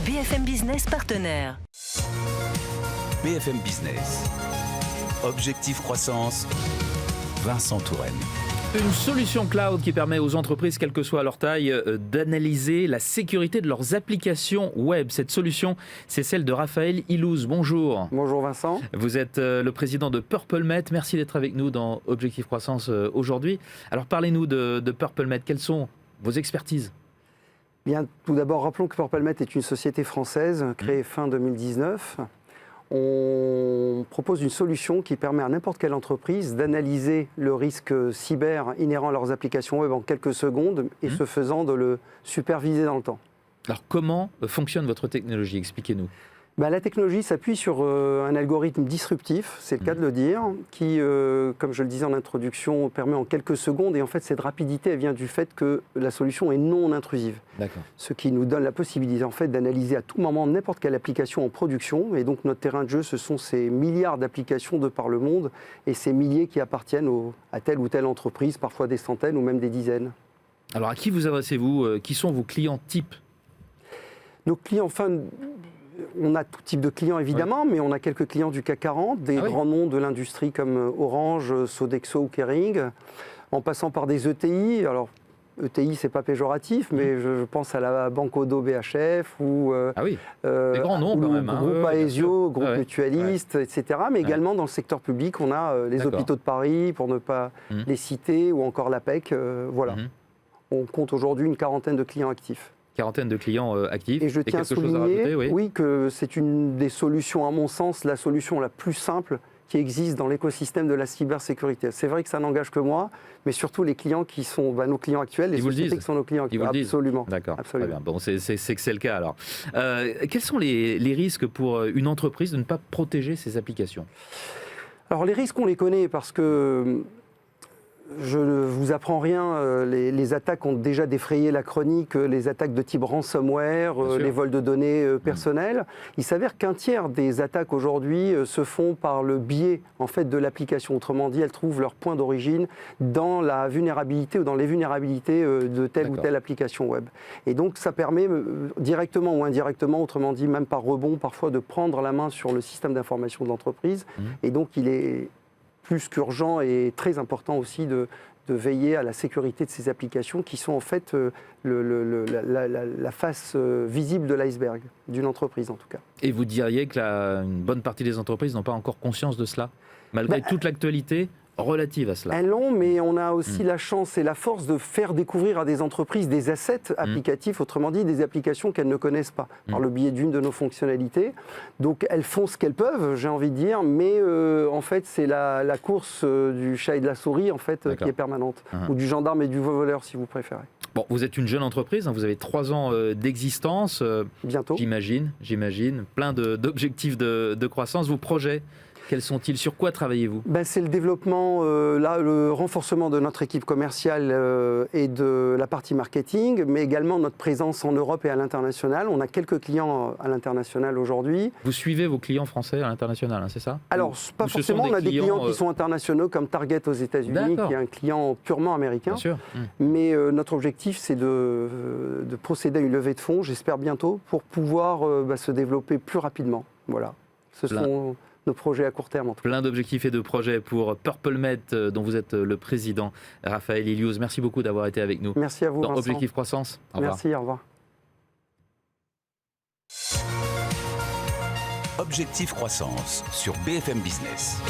BFM Business partenaire. BFM Business. Objectif croissance, Vincent Touraine. Une solution cloud qui permet aux entreprises, quelle que soit leur taille, d'analyser la sécurité de leurs applications web. Cette solution, c'est celle de Raphaël Ilouz. Bonjour. Bonjour Vincent. Vous êtes le président de PurpleMed. Merci d'être avec nous dans Objectif Croissance aujourd'hui. Alors parlez-nous de PurpleMed. Quelles sont vos expertises ? Bien, tout d'abord, rappelons que PurpleMed est une société française créée fin 2019. On propose une solution qui permet à n'importe quelle entreprise d'analyser le risque cyber inhérent à leurs applications web en quelques secondes et ce faisant de le superviser dans le temps. Alors comment fonctionne votre technologie ? Expliquez-nous. La technologie s'appuie sur un algorithme disruptif, c'est le cas de le dire, qui, comme je le disais en introduction, permet en quelques secondes, et en fait cette rapidité elle vient du fait que la solution est non intrusive. D'accord. Ce qui nous donne la possibilité en fait d'analyser à tout moment n'importe quelle application en production, et donc notre terrain de jeu, ce sont ces milliards d'applications de par le monde, et ces milliers qui appartiennent à telle ou telle entreprise, parfois des centaines ou même des dizaines. Alors à qui vous adressez-vous ? Qui sont vos clients types ? Nos clients, enfin... On a tout type de clients évidemment, mais on a quelques clients du CAC 40, des grands noms de l'industrie comme Orange, Sodexo ou Kering, en passant par des ETI. Alors, ETI, c'est pas péjoratif, mais je pense à la Banque Odo BHF ou des grands noms quand même. Groupe Aesio, Groupe Mutualiste, etc. Mais également dans le secteur public, on a les hôpitaux de Paris, pour ne pas les citer, ou encore l'APEC. Voilà. On compte aujourd'hui une quarantaine de clients actifs. Quarantaine de clients actifs. Et je tiens à souligner que c'est une des solutions, à mon sens, la solution la plus simple qui existe dans l'écosystème de la cybersécurité. C'est vrai que ça n'engage que moi, mais surtout les clients qui sont nos clients actuels, les sociétés qui sont nos clients actuels. Absolument. D'accord. Absolument. Bon, c'est que c'est le cas alors. Quels sont les risques pour une entreprise de ne pas protéger ses applications ? Alors les risques, on les connaît parce que... Je ne vous apprends rien, les attaques ont déjà défrayé la chronique, les attaques de type ransomware, les vols de données personnelles. Il s'avère qu'un tiers des attaques aujourd'hui se font par le biais en fait, de l'application. Autrement dit, elles trouvent leur point d'origine dans la vulnérabilité ou dans les vulnérabilités de telle ou telle application web. Et donc ça permet directement ou indirectement, autrement dit même par rebond parfois, de prendre la main sur le système d'information de l'entreprise. Et donc il est plus qu'urgent et très important aussi de veiller à la sécurité de ces applications qui sont en fait la face visible de l'iceberg, d'une entreprise en tout cas. Et vous diriez que une bonne partie des entreprises n'ont pas encore conscience de cela, malgré toute l'actualité relative à cela. Elles l'ont, mais on a aussi la chance et la force de faire découvrir à des entreprises des assets applicatifs, autrement dit des applications qu'elles ne connaissent pas, par le biais d'une de nos fonctionnalités. Donc elles font ce qu'elles peuvent, j'ai envie de dire, mais en fait c'est la course du chat et de la souris en fait, qui est permanente, ou du gendarme et du voleur si vous préférez. Bon, vous êtes une jeune entreprise, vous avez 3 ans d'existence. Bientôt. J'imagine. Plein d'objectifs de croissance. Vos projets, quels sont-ils ? Sur quoi travaillez-vous ? C'est le développement, le renforcement de notre équipe commerciale et de la partie marketing, mais également notre présence en Europe et à l'international. On a quelques clients à l'international aujourd'hui. Vous suivez vos clients français à l'international, c'est ça ? Alors, pas forcément. On a des clients qui sont internationaux, comme Target aux États-Unis, qui est un client purement américain. Bien sûr. Mais notre objectif, c'est de procéder à une levée de fonds, j'espère bientôt, pour pouvoir se développer plus rapidement. Voilà. Ce sont nos projets à court terme en tout cas. Plein d'objectifs et de projets pour PurpleMed, dont vous êtes le président, Raphaël Ilouz. Merci beaucoup d'avoir été avec nous. Merci à vous, dans Vincent. Objectif Croissance. Au revoir. Merci, au revoir. Objectif Croissance sur BFM Business.